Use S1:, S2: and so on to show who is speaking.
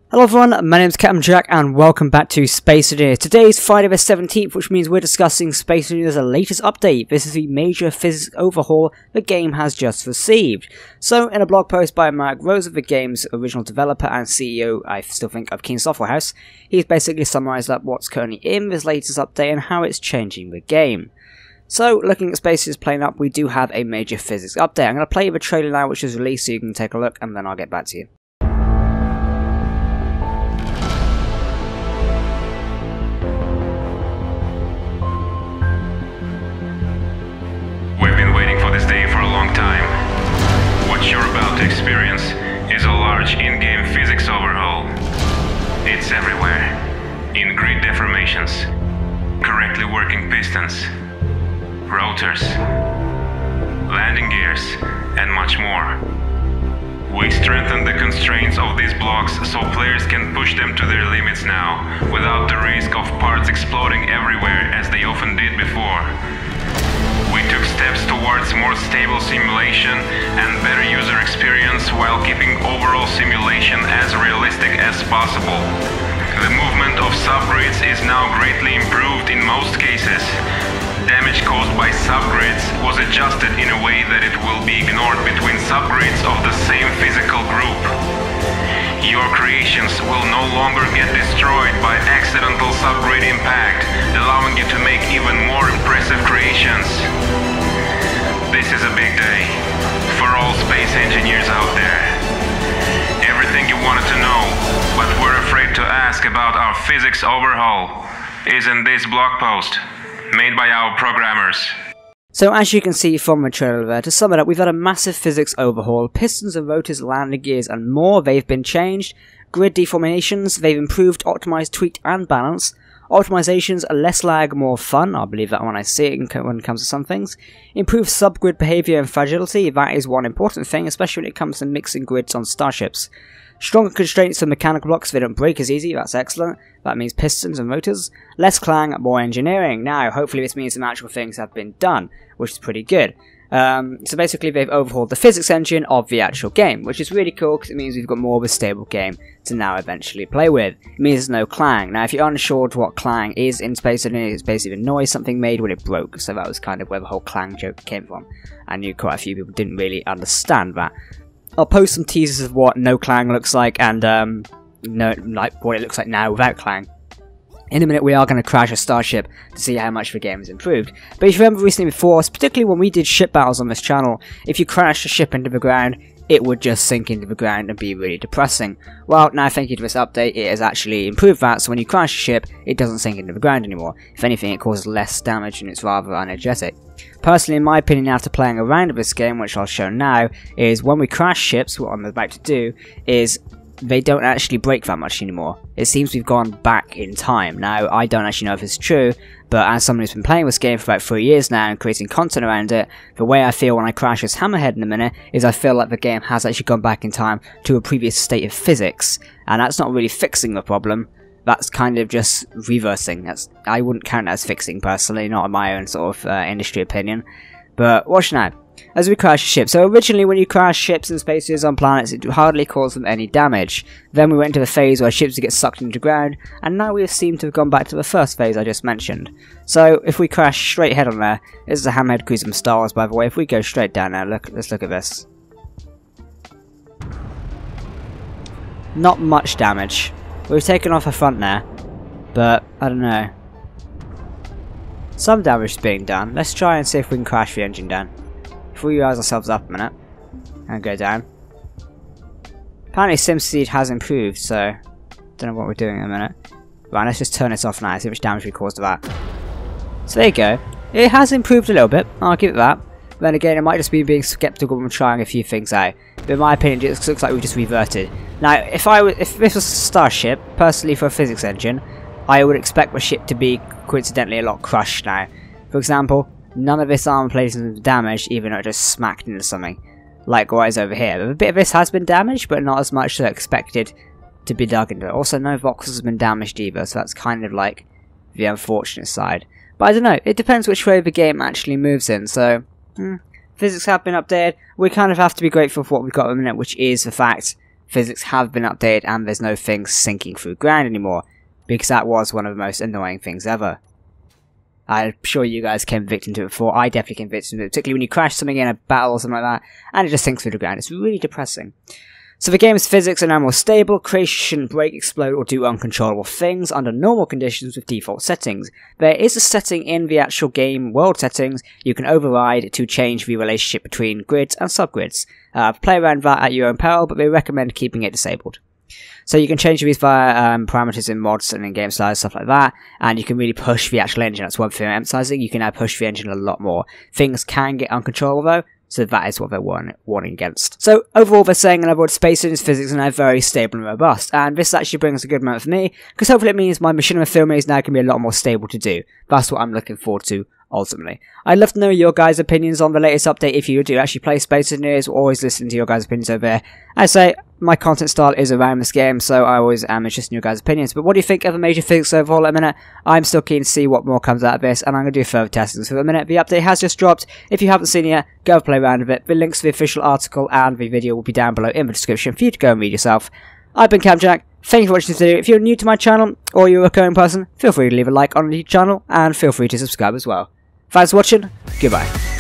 S1: Hello everyone, my name is Captain Jack and welcome back to Space Engineers. Today is Friday the 17th, which means we're discussing Space Engineers' latest update. This is the major physics overhaul the game has just received. So, in a blog post by Mark Rosa, the game's original developer and CEO, I still think, of Keen Software House, he's basically summarised up what's currently in this latest update and how it's changing the game. So, looking at Spaces playing up, we do have a major physics update. I'm going to play the trailer now, which is released, so you can take a look, and then I'll get back to you.
S2: What you're about to experience is a large in-game physics overhaul. It's everywhere. In grid deformations, correctly working pistons, rotors, landing gears, and much more. We strengthen the constraints of these blocks so players can push them to their limits now, without the risk of parts exploding everywhere as they often did before. We took steps towards more stable simulation and better user experience while keeping overall simulation as realistic as possible. The movement of subgrids is now greatly improved in most cases. Damage caused by subgrids was adjusted in a way that it will be ignored between subgrids of the same physical group. Your creations will no longer get destroyed by accidental subgrid impact, allowing you to make even more impressive creations. This is a big day for all space engineers out there. Everything you wanted to know, but were afraid to ask about our physics overhaul, is in this blog post, made by our programmers.
S1: So as you can see from the trailer there, to sum it up, we've had a massive physics overhaul. Pistons and rotors, landing gears and more, they've been changed. Grid deformations, they've improved, optimized, tweaked and balanced. Optimizations, less lag, more fun. I believe that when I see it when it comes to some things. Improved subgrid behavior and fragility, that is one important thing, especially when it comes to mixing grids on starships. Stronger constraints for mechanical blocks, they don't break as easy, that's excellent. That means pistons and rotors. Less clang, more engineering. Now, hopefully this means some actual things have been done, which is pretty good. So basically they've overhauled the physics engine of the actual game, which is really cool because it means we've got more of a stable game to now eventually play with. It means there's no clang. Now, if you're unsure to what clang is in Space Engineers, it's basically the noise something made when it broke, so that was kind of where the whole clang joke came from. I knew quite a few people didn't really understand that. I'll post some teasers of what no clang looks like and like what it looks like now without clang. In a minute we are going to crash a starship to see how much the game has improved. But if you remember recently before, particularly when we did ship battles on this channel, if you crash a ship into the ground, it would just sink into the ground and be really depressing. Well, now thank you to this update, it has actually improved that, so when you crash a ship, it doesn't sink into the ground anymore. If anything, it causes less damage and it's rather energetic. Personally, in my opinion, after playing around with this game, which I'll show now, is when we crash ships, what I'm about to do, is they don't actually break that much anymore. It seems we've gone back in time. Now, I don't actually know if it's true, but as someone who's been playing this game for about 3 years now and creating content around it, the way I feel when I crash this Hammerhead in a minute is I feel like the game has actually gone back in time to a previous state of physics, and that's not really fixing the problem. That's kind of just reversing. I wouldn't count that as fixing personally, not in my own sort of industry opinion. But watch now. As we crash a ship. So originally when you crash ships and spaces on planets, it hardly caused them any damage. Then we went into the phase where ships would get sucked into the ground, and now we seem to have gone back to the first phase I just mentioned. So if we crash straight head on there, this is a Hammerhead cruiser from Star Wars by the way, if we go straight down now, let's look at this. Not much damage. We've taken off the front there, but I don't know. Some damage is being done. Let's try and see if we can crash the engine down. If we rise ourselves up a minute and go down. Apparently SimSpeed has improved, so don't know what we're doing in a minute. Right, let's just turn this off now, see how much damage we caused to that. So there you go. It has improved a little bit, I'll give it that. Then again, it might just be being skeptical and trying a few things out. But in my opinion, it just looks like we've just reverted. Now, if this was a starship, personally for a physics engine, I would expect the ship to be coincidentally a lot crushed now. For example, none of this armor plating is damaged, even though it just smacked into something. Likewise over here. A bit of this has been damaged, but not as much as expected to be dug into. Also, no voxels has been damaged either, so that's kind of like the unfortunate side. But I don't know, it depends which way the game actually moves in, so physics have been updated. We kind of have to be grateful for what we've got at the minute, which is the fact physics have been updated and there's no things sinking through ground anymore, because that was one of the most annoying things ever. I'm sure you guys came victim to it before. I definitely came victim to it, particularly when you crash something in a battle or something like that, and it just sinks through the ground. It's really depressing. So the game's physics are now more stable. Creation shouldn't break, explode, or do uncontrollable things under normal conditions with default settings. There is a setting in the actual game world settings you can override to change the relationship between grids and subgrids. Play around that at your own peril, but they recommend keeping it disabled. So you can change these via parameters in mods and in-game size, stuff like that, and you can really push the actual engine. That's one thing I'm emphasizing. You can now push the engine a lot more. Things can get uncontrollable though, so that is what they're warning against. So overall, they're saying, in other words, Space Engine's physics are now very stable and robust, and this actually brings a good amount for me, because hopefully it means my machinima filming is now going to be a lot more stable to do. That's what I'm looking forward to, ultimately. I'd love to know your guys' opinions on the latest update. If you do actually play Space Engineers, we're always listening to your guys' opinions over there. I say, my content style is around this game, so I always am interested in your guys' opinions. But what do you think of the major physics overall at the minute? I'm still keen to see what more comes out of this, and I'm going to do further testings. For the minute, the update has just dropped. If you haven't seen it yet, go play around with it. The links to the official article and the video will be down below in the description for you to go and read yourself. I've been Camjack. Thank you for watching this video. If you're new to my channel, or you're a recurring person, feel free to leave a like on the channel, and feel free to subscribe as well. Thanks for watching. Goodbye.